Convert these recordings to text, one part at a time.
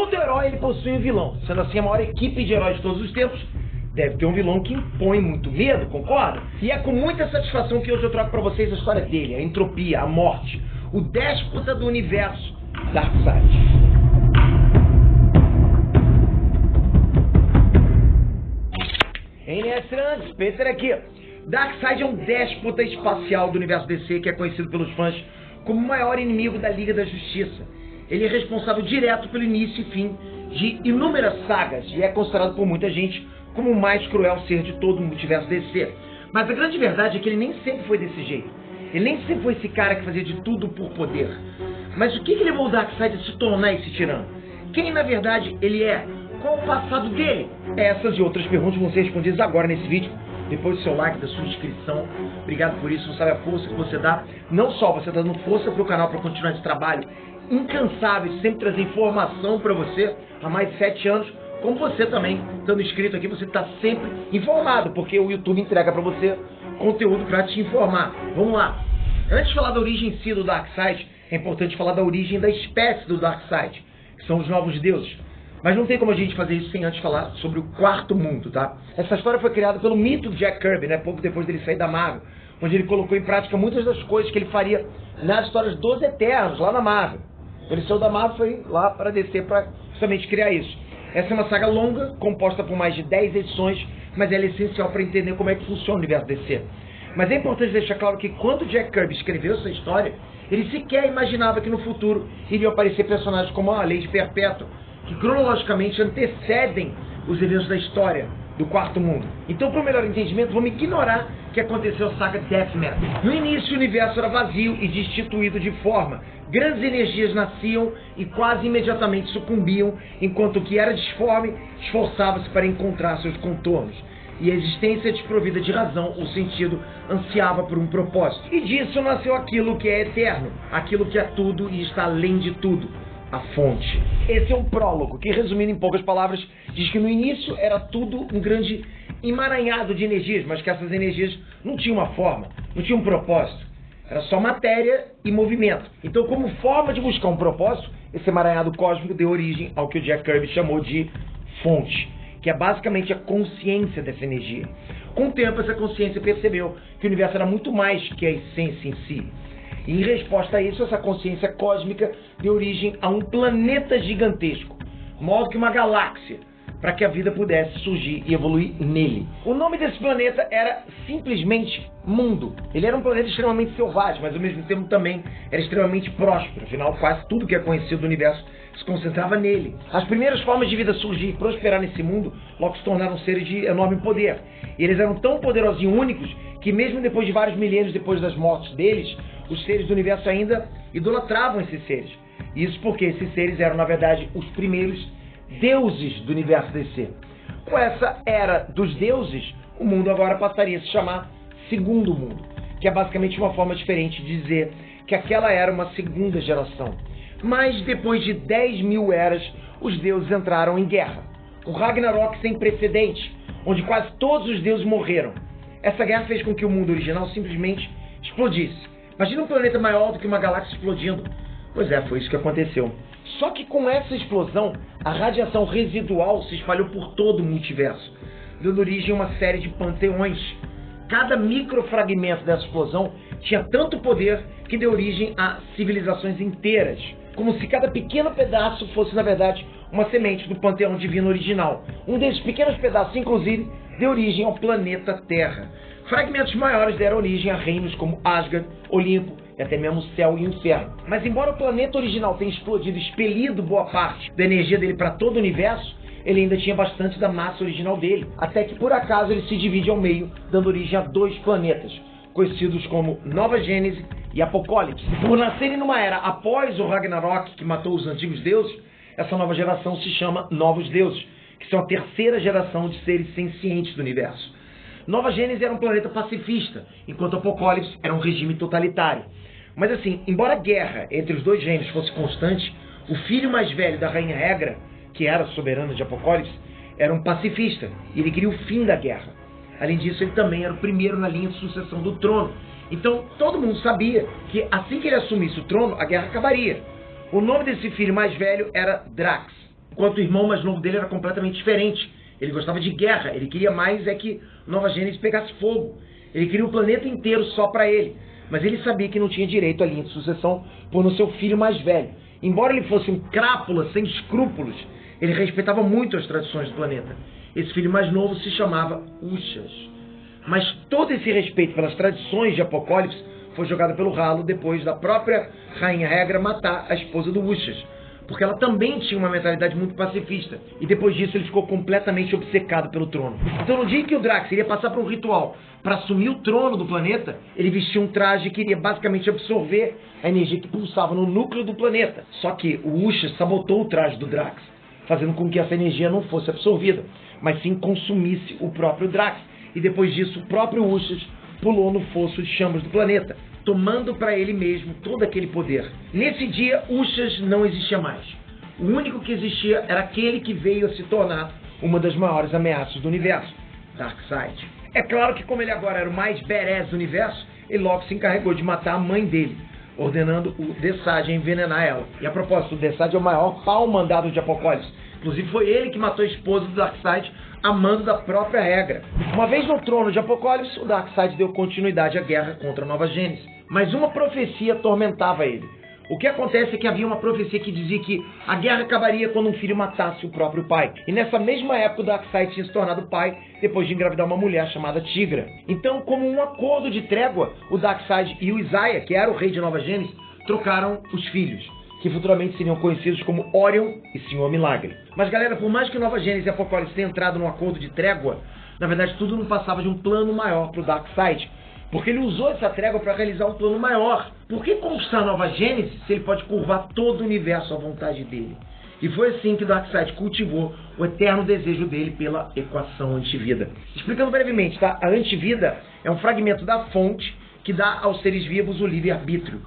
todo herói ele possui um vilão. Sendo assim a maior equipe de heróis de todos os tempos, deve ter um vilão que impõe muito medo, concorda? E é com muita satisfação que hoje eu trago pra vocês a história dele, a entropia, a morte, o déspota do universo, Darkseid. Estranhos, Peter aqui. Darkseid é um déspota espacial do universo DC que é conhecido pelos fãs como o maior inimigo da Liga da Justiça. Ele é responsável direto pelo início e fim de inúmeras sagas e é considerado por muita gente como o mais cruel ser de todo o multiverso DC. Mas a grande verdade é que ele nem sempre foi desse jeito. Ele nem sempre foi esse cara que fazia de tudo por poder. Mas o que levou o Darkseid a se tornar esse tirano? Quem na verdade ele é? Qual o passado dele? Essas e outras perguntas vão ser respondidas agora nesse vídeo, depois do seu like, da sua inscrição. Obrigado por isso, você sabe a força que você dá. Não só você está dando força para o canal para continuar esse trabalho incansável, sempre trazer informação para você há mais de 7 anos, como você também, estando inscrito aqui, você está sempre informado, porque o YouTube entrega para você conteúdo para te informar. Vamos lá. Antes de falar da origem em si do Darkseid, é importante falar da origem da espécie do Darkseid, que são os novos deuses. Mas não tem como a gente fazer isso sem antes falar sobre o Quarto Mundo, tá? Essa história foi criada pelo mito Jack Kirby, né? Pouco depois dele sair da Marvel, onde ele colocou em prática muitas das coisas que ele faria nas histórias dos Eternos, lá na Marvel. Ele saiu da Marvel, foi lá para descer para justamente criar isso. Essa é uma saga longa, composta por mais de 10 edições, mas ela é essencial para entender como é que funciona o universo DC. Mas é importante deixar claro que quando Jack Kirby escreveu essa história, ele sequer imaginava que no futuro iriam aparecer personagens como a Lady Perpétua, que cronologicamente antecedem os eventos da história do Quarto Mundo. Então, para o melhor entendimento, vamos ignorar que aconteceu a saga Death Metal. No início, o universo era vazio e destituído de forma. Grandes energias nasciam e quase imediatamente sucumbiam, enquanto o que era disforme esforçava-se para encontrar seus contornos. E a existência desprovida de razão ou sentido ansiava por um propósito. E disso nasceu aquilo que é eterno, aquilo que é tudo e está além de tudo. A fonte. Esse é um prólogo que, resumindo em poucas palavras, diz que no início era tudo um grande emaranhado de energias, mas que essas energias não tinham uma forma, não tinham um propósito. Era só matéria e movimento. Então, como forma de buscar um propósito, esse emaranhado cósmico deu origem ao que o Jack Kirby chamou de fonte, que é basicamente a consciência dessa energia. Com o tempo, essa consciência percebeu que o universo era muito mais que a essência em si. E em resposta a isso, essa consciência cósmica deu origem a um planeta gigantesco, maior que uma galáxia, para que a vida pudesse surgir e evoluir nele. O nome desse planeta era simplesmente Mundo. Ele era um planeta extremamente selvagem, mas ao mesmo tempo também era extremamente próspero. Afinal, quase tudo que é conhecido do universo se concentrava nele. As primeiras formas de vida surgir e prosperar nesse mundo logo se tornaram seres de enorme poder. E eles eram tão poderosos e únicos que mesmo depois de vários milênios depois das mortes deles, os seres do universo ainda idolatravam esses seres. Isso porque esses seres eram, na verdade, os primeiros deuses do universo DC. Com essa era dos deuses, o mundo agora passaria a se chamar Segundo Mundo, que é basicamente uma forma diferente de dizer que aquela era uma segunda geração. Mas depois de 10.000 eras, os deuses entraram em guerra. O Ragnarok sem precedente, onde quase todos os deuses morreram. Essa guerra fez com que o mundo original simplesmente explodisse. Imagina um planeta maior do que uma galáxia explodindo. Pois é, foi isso que aconteceu. Só que com essa explosão, a radiação residual se espalhou por todo o multiverso, dando origem a uma série de panteões. Cada microfragmento dessa explosão tinha tanto poder que deu origem a civilizações inteiras, como se cada pequeno pedaço fosse, na verdade, uma semente do panteão divino original. Um desses pequenos pedaços, inclusive, deu origem ao planeta Terra. Fragmentos maiores deram origem a reinos como Asgard, Olimpo e até mesmo Céu e Inferno. Mas embora o planeta original tenha explodido e expelido boa parte da energia dele para todo o universo, ele ainda tinha bastante da massa original dele. Até que por acaso ele se divide ao meio, dando origem a 2 planetas, conhecidos como Nova Gênese e Apocalipse. E por nascerem numa era após o Ragnarok, que matou os antigos deuses, essa nova geração se chama Novos Deuses, que são a terceira geração de seres sencientes do universo. Nova Gênese era um planeta pacifista, enquanto Apocalipse era um regime totalitário. Mas assim, embora a guerra entre os dois reinos fosse constante, o filho mais velho da Rainha Hegra, que era soberana de Apocalipse, era um pacifista, e ele queria o fim da guerra. Além disso, ele também era o primeiro na linha de sucessão do trono. Então, todo mundo sabia que assim que ele assumisse o trono, a guerra acabaria. O nome desse filho mais velho era Drax. enquanto o irmão mais novo dele era completamente diferente. Ele gostava de guerra, ele queria mais que Nova Gênesis pegasse fogo. Ele queria o planeta inteiro só para ele. Mas ele sabia que não tinha direito à linha de sucessão por no seu filho mais velho. Embora ele fosse um crápula sem escrúpulos, ele respeitava muito as tradições do planeta. Esse filho mais novo se chamava Uxas. Mas todo esse respeito pelas tradições de Apocalipse foi jogado pelo ralo depois da própria Rainha Regra matar a esposa do Uxas, porque ela também tinha uma mentalidade muito pacifista. E depois disso ele ficou completamente obcecado pelo trono. Então no dia que o Drax iria passar por um ritual para assumir o trono do planeta, ele vestia um traje que iria basicamente absorver a energia que pulsava no núcleo do planeta. Só que o Uxas sabotou o traje do Drax, fazendo com que essa energia não fosse absorvida, mas sim consumisse o próprio Drax. E depois disso o próprio Uxas pulou no fosso de chamas do planeta, tomando para ele mesmo todo aquele poder. Nesse dia, Uxas não existia mais. O único que existia era aquele que veio a se tornar uma das maiores ameaças do universo, Darkseid. É claro que como ele agora era o mais badass do universo, ele logo se encarregou de matar a mãe dele, ordenando o Desaad a envenenar ela. E a propósito, o Desaad é o maior pau mandado de Apocalipse. Inclusive foi ele que matou a esposa do Darkseid, a mando da própria Regra. Uma vez no trono de Apocalipse, o Darkseid deu continuidade à guerra contra a Nova Gênesis. Mas uma profecia atormentava ele. O que acontece é que havia uma profecia que dizia que a guerra acabaria quando um filho matasse o próprio pai. E nessa mesma época o Darkseid tinha se tornado pai depois de engravidar uma mulher chamada Tigra. Então, como um acordo de trégua, o Darkseid e o Isaiah, que era o rei de Nova Gênesis, trocaram os filhos, que futuramente seriam conhecidos como Orion e Senhor Milagre. Mas galera, por mais que Nova Gênesis e Apocalipse tenham entrado num acordo de trégua, na verdade tudo não passava de um plano maior para o Darkseid, porque ele usou essa trégua para realizar um plano maior. Por que conquistar Nova Gênesis se ele pode curvar todo o universo à vontade dele? E foi assim que o Darkseid cultivou o eterno desejo dele pela equação antivida. Explicando brevemente, tá? A antivida é um fragmento da fonte que dá aos seres vivos o livre-arbítrio.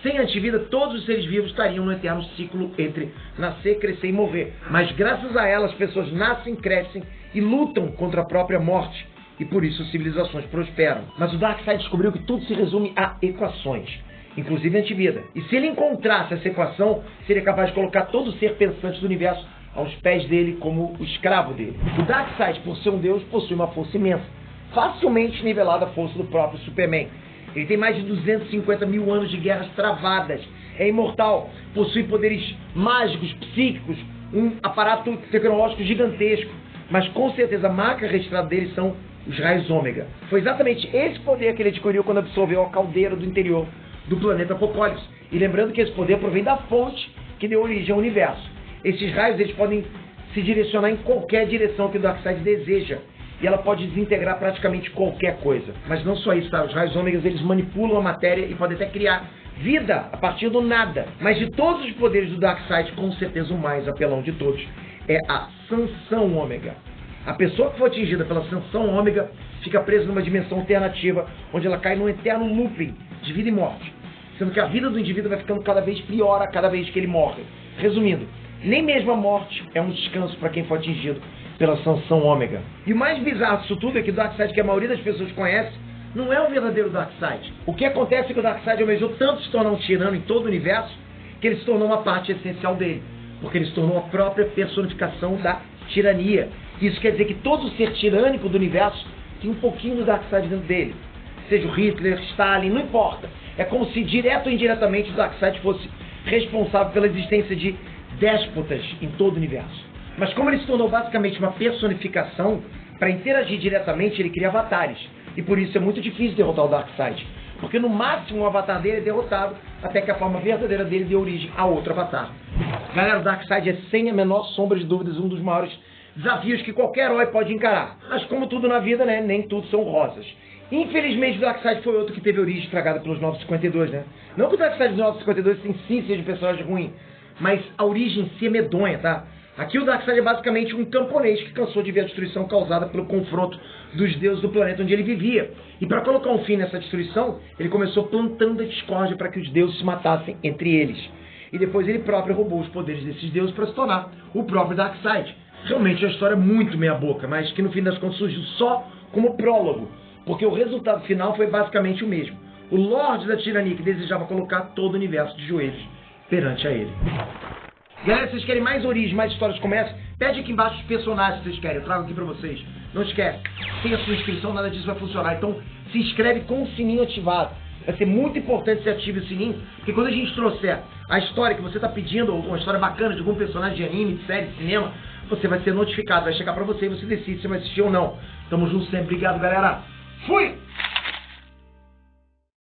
Sem antivida, todos os seres vivos estariam no eterno ciclo entre nascer, crescer e morrer. Mas graças a ela, as pessoas nascem, crescem e lutam contra a própria morte. E por isso civilizações prosperam. Mas o Darkseid descobriu que tudo se resume a equações, inclusive a antivida. E se ele encontrasse essa equação, seria capaz de colocar todo o ser pensante do universo aos pés dele como o escravo dele. O Darkseid, por ser um deus, possui uma força imensa, facilmente nivelada à força do próprio Superman. Ele tem mais de 250 mil anos de guerras travadas, é imortal, possui poderes mágicos, psíquicos, um aparato tecnológico gigantesco, mas com certeza a marca registrada dele são os raios ômega. Foi exatamente esse poder que ele adquiriu quando absorveu a caldeira do interior do planeta Apocalipse. E lembrando que esse poder provém da fonte que deu origem ao universo. Esses raios eles podem se direcionar em qualquer direção que o Darkseid deseja. E ela pode desintegrar praticamente qualquer coisa. Mas não só isso, tá? Os raios ômegas eles manipulam a matéria e podem até criar vida a partir do nada. Mas de todos os poderes do Darkseid, com certeza o mais apelão de todos é a sanção ômega. A pessoa que for atingida pela sanção ômega fica presa numa dimensão alternativa, onde ela cai num eterno looping de vida e morte, sendo que a vida do indivíduo vai ficando cada vez pior a cada vez que ele morre. Resumindo, nem mesmo a morte é um descanso para quem for atingido pela sanção ômega. E o mais bizarro disso tudo é que o Darkseid, que a maioria das pessoas conhece, não é o verdadeiro Darkseid. O que acontece é que o Darkseid almejou tanto se tornar um tirano em todo o universo, que ele se tornou uma parte essencial dele, porque ele se tornou a própria personificação da tirania. Isso quer dizer que todo ser tirânico do universo tem um pouquinho do Darkseid dentro dele. Seja o Hitler, Stalin, não importa. É como se direto ou indiretamente o Darkseid fosse responsável pela existência de déspotas em todo o universo. Mas como ele se tornou basicamente uma personificação, para interagir diretamente ele cria avatares. E por isso é muito difícil derrotar o Darkseid. Porque no máximo o avatar dele é derrotado até que a forma verdadeira dele dê origem a outro avatar. Galera, o Darkseid é sem a menor sombra de dúvidas um dos maiores desafios que qualquer herói pode encarar. Mas como tudo na vida, né, nem tudo são rosas. Infelizmente o Darkseid foi outro que teve origem estragada pelos 952, né? Não que o Darkseid dos 952 em si seja um personagem ruim, mas a origem em si é medonha, tá? Aqui o Darkseid é basicamente um camponês que cansou de ver a destruição causada pelo confronto dos deuses do planeta onde ele vivia. E para colocar um fim nessa destruição, ele começou plantando a discórdia para que os deuses se matassem entre eles. E depois ele próprio roubou os poderes desses deuses para se tornar o próprio Darkseid. Realmente é uma história muito meia boca, mas que no fim das contas surgiu só como prólogo, porque o resultado final foi basicamente o mesmo. O Lorde da Tirania que desejava colocar todo o universo de joelhos perante a ele. Galera, se vocês querem mais origens, mais histórias como essa, pede aqui embaixo os personagens que vocês querem. Eu trago aqui pra vocês. Não esquece, sem a sua inscrição nada disso vai funcionar. Então se inscreve com o sininho ativado. Vai ser muito importante que você ative o sininho, porque quando a gente trouxer a história que você tá pedindo, ou uma história bacana de algum personagem de anime, de série, de cinema, você vai ser notificado, vai chegar pra você e você decide se vai assistir ou não. Tamo junto sempre, obrigado galera. Fui!